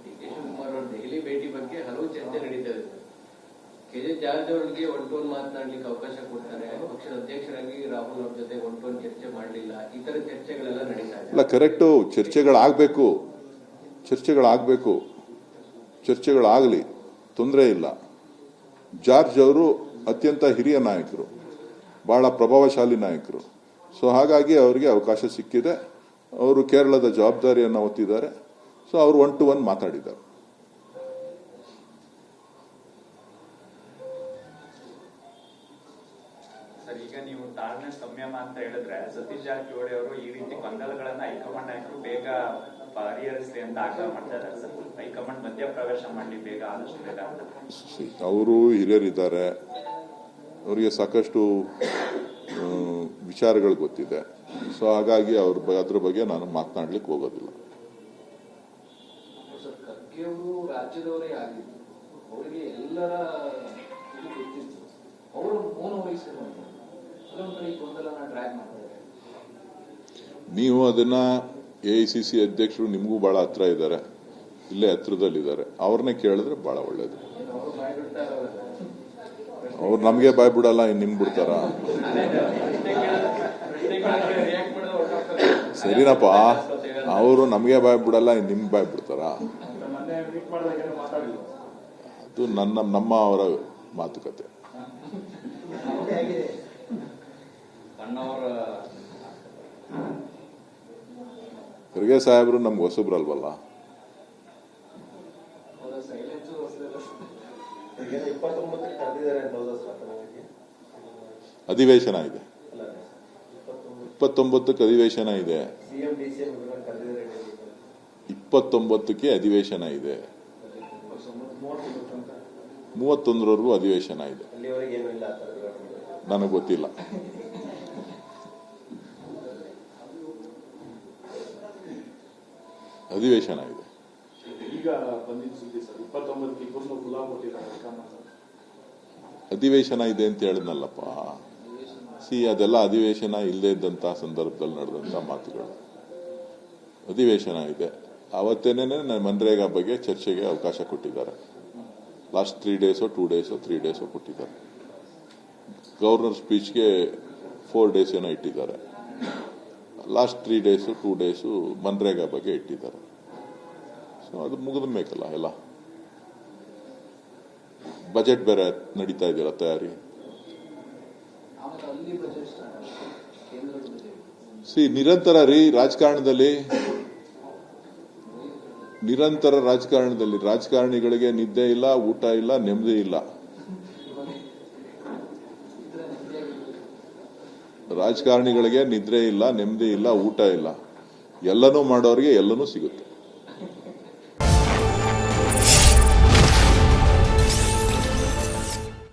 ಡಿ.ಕೆ. ಶಿವಕುಮಾರ್ ಅವರ ದೆಹಲಿ ಭೇಟಿ ಬಗ್ಗೆ ಹಲವು ಚರ್ಚೆ ನಡೀತಾ ಇದೆ. ಕೆ.ಜೆ. ಜಾರ್ಜ್ ಅವರಿಗೆ ಒನ್ ಟು ಒನ್ ಮಾತನಾಡಲಿಕ್ಕೆ ಅವಕಾಶ ಕೊಡ್ತಾರೆ, ಪಕ್ಷದ ಅಧ್ಯಕ್ಷರಾಗಿ ರಾಹುಲ್ ಅವ್ರ ಜೊತೆ ಒನ್ ಟು ಒನ್ ಚರ್ಚೆ ಮಾಡಲಿಲ್ಲ, ಈ ತರ ಚರ್ಚೆಗಳೆಲ್ಲ ನಡೀತಾ ಇದೆ. ಅಲ್ಲ, ಕರೆಕ್ಟು. ಚರ್ಚೆಗಳಾಗಲಿ, ತೊಂದರೆ ಇಲ್ಲ. ಜಾರ್ಜ್ ಅವರು ಅತ್ಯಂತ ಹಿರಿಯ ನಾಯಕರು, ಬಹಳ ಪ್ರಭಾವಶಾಲಿ ನಾಯಕರು. ಸೊ ಹಾಗಾಗಿ ಅವರಿಗೆ ಅವಕಾಶ ಸಿಕ್ಕಿದೆ. ಅವರು ಕೇರಳದ ಜವಾಬ್ದಾರಿಯನ್ನು ಹೊತ್ತಿದ್ದಾರೆ. ಸೊ ಅವರು ಒನ್ ಟು ಒನ್ ಮಾತಾಡಿದ್ದಾರೆ. ಸರ್, ಈಗ ನೀವು ತಾಳ್ಮೆ ಸಂಯಮ ಅಂತ ಹೇಳಿದ್ರೆ ಸತೀಶ್ ಜಾರಕಿಹೊಳಿ ಅವರು ಈ ರೀತಿ ಗೊಂದಲಗಳನ್ನ ಹೈಕಮಾಂಡ್ ನಾಯಕರು ಬೇಗ ಪರಿಹರಿಸಲಿ ಅಂತ ಆಗ್ರಹ ಮಾಡ್ತಾ ಇದ್ದಾರೆ ಸರ್. ಹೈಕಮಾಂಡ್ ಮಧ್ಯಪ್ರವೇಶ ಮಾಡಲಿ ಬೇಗ, ಆದಷ್ಟು ಬೇಗ ಅಂತ. ಅವರು ಹಿರಿಯರಿದ್ದಾರೆ, ಅವರಿಗೆ ಸಾಕಷ್ಟು ವಿಚಾರಗಳು ಗೊತ್ತಿದೆ. ಸೊ ಹಾಗಾಗಿ ಅದ್ರ ಬಗ್ಗೆ ನಾನು ಮಾತನಾಡ್ಲಿಕ್ಕೆ ಹೋಗೋದಿಲ್ಲ. ಖರ್ಗೆ ಅವರು ರಾಜ್ಯದವರೇ ಆಗಿದ್ದು, ಅವರಿಗೆ ಎಲ್ಲರ ಇದು ಗೊತ್ತಿತ್ತು, ಅವರು ಮೌನ ವಹಿಸಿರುವಂತ ಗೊಂದಲನ ಡ್ರ್ಯಾಗ್ ಮಾಡ್ತಾರೆ. ನೀವು ಅದನ್ನ AICC ಅಧ್ಯಕ್ಷರು ನಿಮಗೂ ಬಹಳ ಹತ್ರ ಇದ್ದಾರೆ, ಇಲ್ಲೇ ಹತ್ರದಲ್ಲಿದ್ದಾರೆ, ಅವ್ರನ್ನೇ ಕೇಳಿದ್ರೆ ಬಹಳ ಒಳ್ಳೇದು. ಅವ್ರು ನಮ್ಗೆ ಬಾಯ್ ಬಿಡಲ್ಲ, ನಿಮ್ಗೆ ಬಿಡ್ತಾರ? ಸರಿನಪ್ಪ, ಅವರು ನಮ್ಗೆ ಬಾಯ್ ಬಿಡಲ್ಲ, ನಿಮ್ಗೆ ಬಾಯ್ ಬಿಡ್ತಾರ? ಅದು ನಮ್ಮ ಅವರ ಮಾತುಕತೆ. ಖರ್ಗೆ ಸಾಹೇಬರು ನಮ್ಗೆ ಹೊಸಬ್ರಲ್ವಲ್ಲ. ಅಧಿವೇಶನ ಇದೆ, 29ಕ್ಕೆ ಅಧಿವೇಶನ ಇದೆ, 29ಕ್ಕೆ ಅಧಿವೇಶನ ಇದೆ, 31ರವರೆಗೂ ಅಧಿವೇಶನ ಇದೆ. ನನಗೆ ಗೊತ್ತಿಲ್ಲ. ಅಧಿವೇಶನ ಇದೆ. ಈಗ ಬಂದಿದ್ದ ಸುದ್ದಿ ಸರ್, 29ಕ್ಕೆ ಇಬ್ಬರನ್ನು ಫುಲ್ಲಾ ಕೊಟ್ಟಿದ್ದಾರೆ. ಅಧಿವೇಶನ ಇದೆ ಅಂತ ಹೇಳಿದ್ನಲ್ಲಪ್ಪ. ಅದೆಲ್ಲ ಅಧಿವೇಶನ ಇಲ್ಲದೆ ಇದ್ದಂತ ಸಂದರ್ಭದಲ್ಲಿ ನಡೆದಂತ ಮಾತುಗಳು. ಅಧಿವೇಶನ ಇದೆ. ಅವತ್ತೇನೆ ಮನ್ರೇಗಾ ಬಗ್ಗೆ ಚರ್ಚೆಗೆ ಅವಕಾಶ ಕೊಟ್ಟಿದ್ದಾರೆ. ಲಾಸ್ಟ್ 3 ಡೇಸೋ 2 ಡೇಸೋ 3 ಡೇಸೋ ಕೊಟ್ಟಿದ್ದಾರೆ. ಗವರ್ನರ್ ಸ್ಪೀಚ್ಗೆ 4 ಡೇಸ್ ಏನೋ ಇಟ್ಟಿದ್ದಾರೆ. ಲಾಸ್ಟ್ 3 ಡೇಸು 2 ಡೇಸು ಮನ್ರೇಗಾ ಬಗ್ಗೆ ಇಟ್ಟಿದ್ದಾರೆ. ಸೊ ಅದು ಮುಗಿದ ಮೇಕಲ್ಲ ಎಲ್ಲ. ಬಜೆಟ್ ಬೇರೆ ನಡೀತಾ ಇದೆಯಲ್ಲ ತಯಾರಿ. ನಿರಂತರ ರಾಜಕಾರಣಿಗಳಿಗೆ ನಿದ್ದೆ ಇಲ್ಲ, ಊಟ ಇಲ್ಲ, ನೆಮ್ಮದಿ ಇಲ್ಲ. ರಾಜಕಾರಣಿಗಳಿಗೆ ನಿದ್ರೆ ಇಲ್ಲ, ನೆಮ್ಮದಿ ಇಲ್ಲ, ಊಟ ಇಲ್ಲ. ಎಲ್ಲನೂ ಮಾಡೋರಿಗೆ ಎಲ್ಲನೂ ಸಿಗುತ್ತೆ.